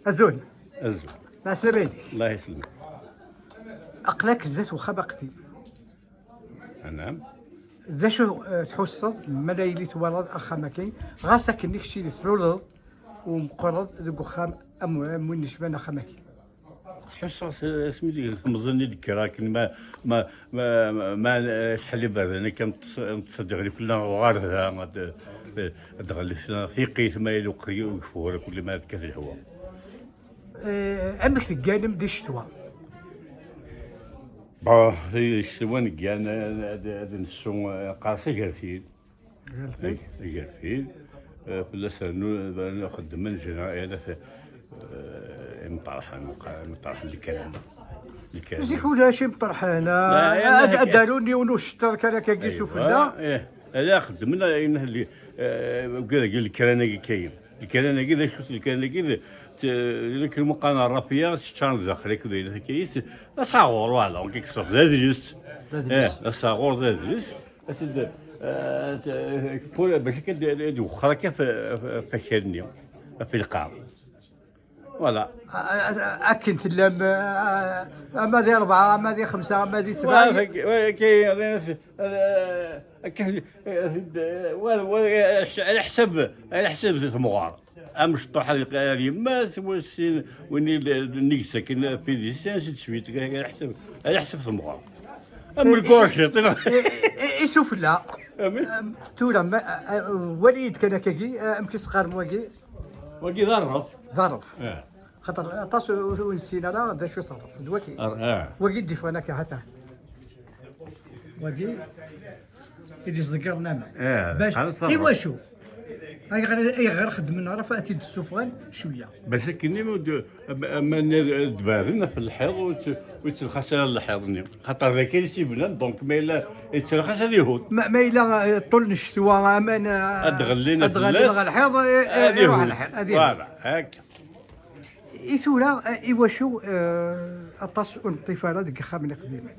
أزول الزول. العسلامة عليك. الله يسلمك. أقلاك الزات وخا باقتي نعم. ذا شو تحسد ملايلي تولد أخا ما كاين غا ساكن شي اللي تلولد ومقرض ذوك وخام وين نشبان أخا ما كاين. تحس سميتي مظني ذكر لكن ما شحال بعد انا كنتصدق لي كلنا وغارها دغلي في قيس ما يلو قري وكفور كل ما كان الهواء. عمك تقالم دي الشتوى هي الشتوى كان هذا نسو قاصي قرفيل فلاس ناخذ من جنا انا في مطرح الكلام زيك ولا شي مطرحانه داروني ونشتر كان كيسو فلا لا خدمنا اللي قال الكرانه كاين الكرانه كذا شفت الكرانه كذا لك المقانه الرافيه شان داخل كذا كيس صاغور فوالا كيكسر دادريس صاغور دادريس باش كدير وخرا كيف فشلني في القاع فوالا اكنت لم اما دي 4 اما دي 5 اما دي 7 كاين على حسب المغار مش طرح اليما سوى وين نيكسا كاين في ليسانس تشويت على حسب المغار اما الكورش يشوف لا تورا وليد كان كاكي امكي صغار واقي ظرف خاطر طاس ونسينا راه دا شو ظرف دواكي واقي ديفانا كهتا واقي يدي صدقرنا معاه باش ايوا شو هاي غير خدمنا راه فاتي السفغان شويه باش كني اما دبارنا في الحيض ويتلخص على الحيض خاطر ذاك اللي سيبنا دونك ما الا يتلخص هذا يهود ما الا طول الشتوى امان ادغلينا الحيض يروح الحيض هذه فوالا هكا ايثورا ايوا شو اطاس الطفاله ديك خامنه قديمه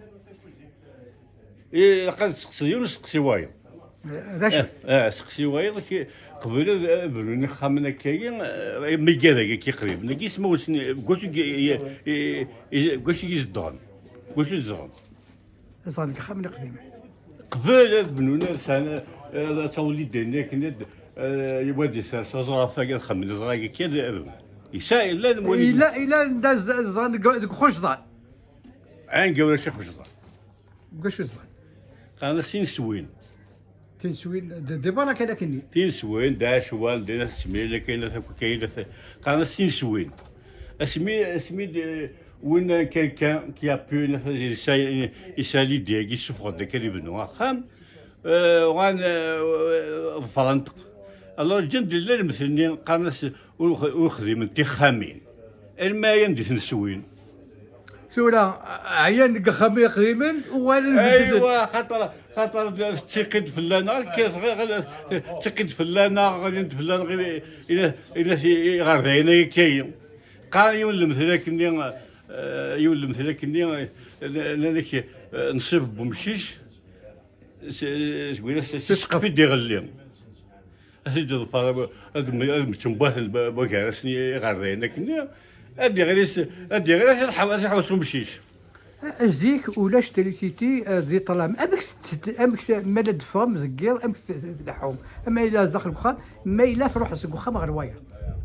قد سقسي وايض ذا شو سقسي وايض قبل بنوني خامنا كاين ميكا كي قريب نقي سمو قلت يزدغن قلت يزدغن صار ديك خامنه قديمه قبل بنونا سنه تولي دينا كنا يودي صرافه خمن صراكي كذا يسائل لا المولي لا داز زان ديك خشضان عين قول شي خشضان واش زان قالنا سين سوين تنسوين دابا كان كني تنسوين داش وال دينا سميله كاينه قالنا سين سوين اسمي وين كان كي ابو يسالي ديالي سوفر داك اللي بنو خام وان فرنطق الله الجند اللي مثلني قالنا وخدم انتخامين الما يندس نسوين سورة عيان خامي قديما ايوا خاطر تقد فلانا كيف تقد فلانا غادي فلانا غير الى غير كاين قال يولم مثلك اني لانك نصيب بمشيش شويه سقف يدي غليم اسيد الفار هاد تنباه بكارسني غير كني ادي غير الحواس مشيش زيك ولا شتريتي ذي طلام امك مالد فام زكير امك تلحوم اما الا داخل البخار ما الا تروح السكوخه ما غير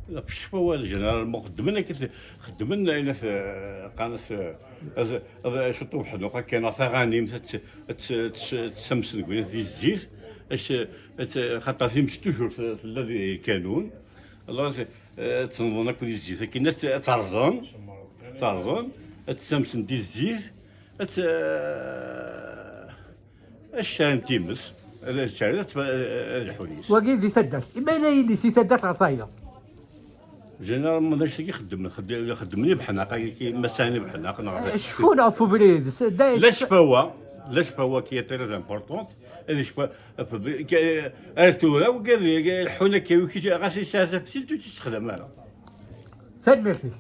لا في الشفا والو جنرال ما خدمنا هنا في قناص هذا شو طوح حنا كاين ثغاني تسمس نقول في الزيت خاطر في مستوجر في الذي كانون الله تنظن كل الزيت كاين ناس ترزون تسمس ندير الزيت الشان تيمس الشان الحوليس واقي دي سدات ما الا يدي سي سدات عطايا جينيرال ما داكشي خدمني بحناقه كيما ثاني بحناقه شفونا فبريد لا شفاوه كي تري امبورطونت اللي شفا ارتورا وقال لي الحونه كي غاسي ساسه في سيتو تستخدم انا سد ميرسي